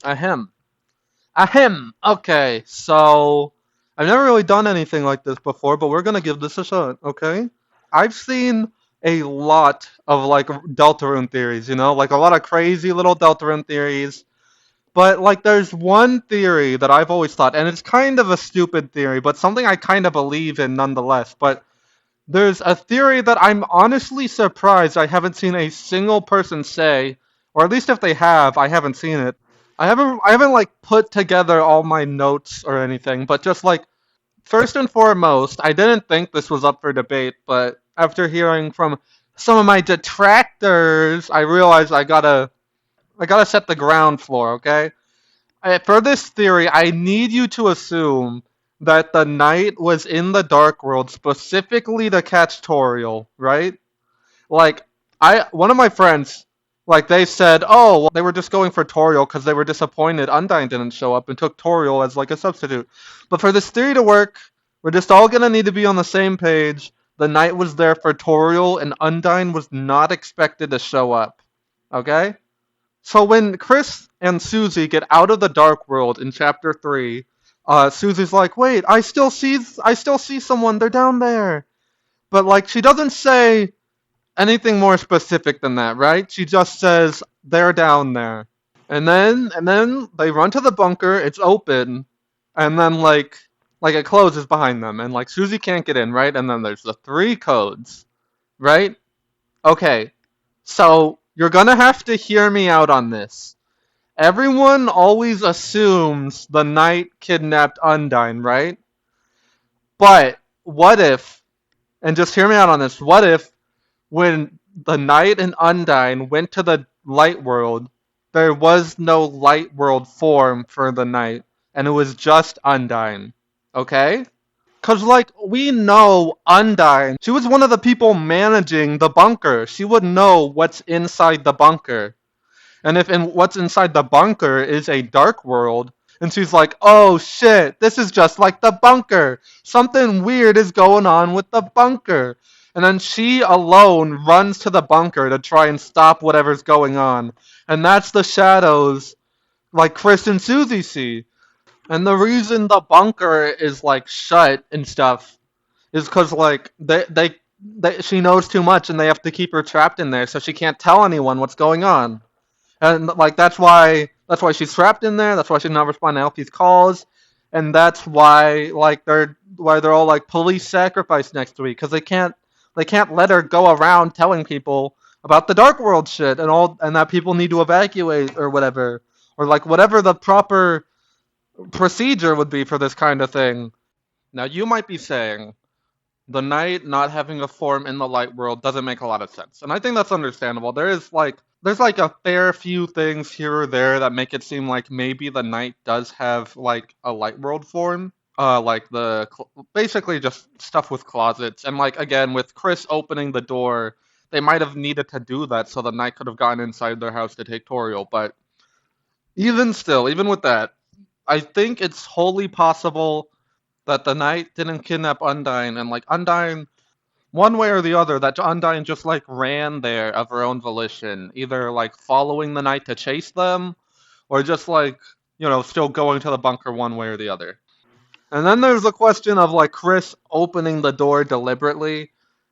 Ahem. Ahem. Okay, so I've never really done anything like this before, but we're gonna give this a shot, okay? I've seen a lot of like Deltarune theories, like a lot of crazy little Deltarune theories. But like there's one theory that I've always thought, and it's kind of a stupid theory, but something I kind of believe in nonetheless. But there's a theory that I'm honestly surprised I haven't seen a single person say, or at least if they have, I haven't seen it. I haven't like put together all my notes or anything, but just like first and foremost, I didn't think this was up for debate, but after hearing from some of my detractors, I realized I gotta set the ground floor, okay? For this theory, I need you to assume that the knight was in the dark world specifically to catch Toriel, right? Like, one of my friends, like they said, oh, well, they were just going for Toriel because they were disappointed Undyne didn't show up and took Toriel as like a substitute. But for this theory to work, we're just all gonna need to be on the same page. The knight was there for Toriel, and Undyne was not expected to show up. Okay? So when Chris and Susie get out of the dark world in chapter 3, Susie's like, "Wait, I still see someone. They're down there." But like she doesn't say anything more specific than that, right? She just says they're down there. And then they run to the bunker, it's open, and then like it closes behind them and like Susie can't get in, right? And then there's the three codes, right? Okay. So you're gonna have to hear me out on this. Everyone always assumes the knight kidnapped Undyne, right? But what if, and just hear me out on this, what if when the knight and Undyne went to the light world, there was no light world form for the knight, and it was just Undyne? Okay? Because, like, we know Undyne, she was one of the people managing the bunker. She would know what's inside the bunker. And if what's inside the bunker is a dark world, and she's like, oh shit, this is just like the bunker. Something weird is going on with the bunker. And then she alone runs to the bunker to try and stop whatever's going on. And that's the shadows like Chris and Susie see. And the reason the bunker is like shut and stuff is because like she knows too much and they have to keep her trapped in there so she can't tell anyone what's going on. And like that's why she's trapped in there. That's why she's not responding to LP's calls, and that's why they're all like police sacrifice next week because they can't let her go around telling people about the dark world shit and that people need to evacuate or whatever or like whatever the proper procedure would be for this kind of thing. Now you might be saying the knight not having a form in the light world doesn't make a lot of sense. And I think that's understandable. There's like a fair few things here or there that make it seem like maybe the knight does have like a light world form. Like basically just stuff with closets. And like again with Chris opening the door, they might have needed to do that so the knight could have gone inside their house to take Toriel, but even still, even with that, I think it's wholly possible that the knight didn't kidnap Undyne, and like Undyne, one way or the other, that Undyne just like ran there of her own volition, either like following the knight to chase them, or just like still going to the bunker one way or the other. And then there's the question of like Chris opening the door deliberately,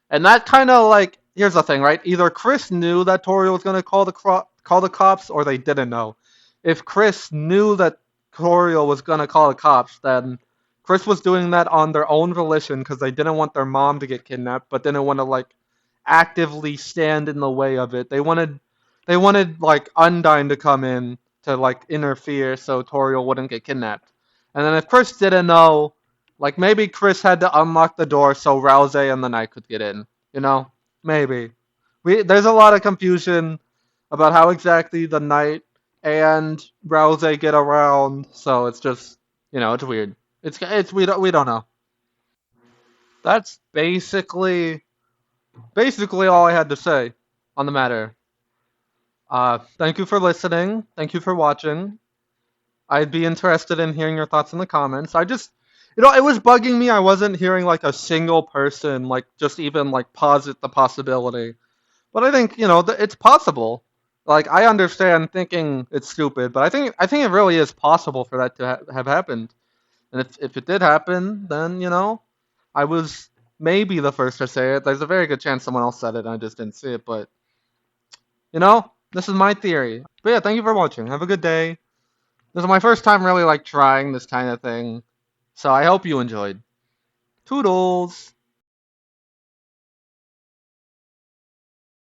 and that kind of like here's the thing, right? Either Chris knew that Tori was gonna call the cops, or they didn't know. If Chris knew that Toriel was gonna call the cops, then Chris was doing that on their own volition because they didn't want their mom to get kidnapped, but didn't want to like actively stand in the way of it. They wanted like Undyne to come in to like interfere so Toriel wouldn't get kidnapped. And then if Chris didn't know, like maybe Chris had to unlock the door so Rouse and the Knight could get in. Maybe. There's a lot of confusion about how exactly the Knight and Rouse get around, so it's just it's weird. It's we don't know. That's basically all I had to say on the matter. Thank you for listening. Thank you for watching. I'd be interested in hearing your thoughts in the comments. It was bugging me. I wasn't hearing like a single person like just even like posit the possibility. But I think it's possible. Like I understand thinking it's stupid, but I think it really is possible for that to have happened. And if it did happen, then I was maybe the first to say it. There's a very good chance someone else said it and I just didn't see it. But this is my theory. But yeah, thank you for watching. Have a good day. This is my first time really like trying this kind of thing, so I hope you enjoyed. Toodles.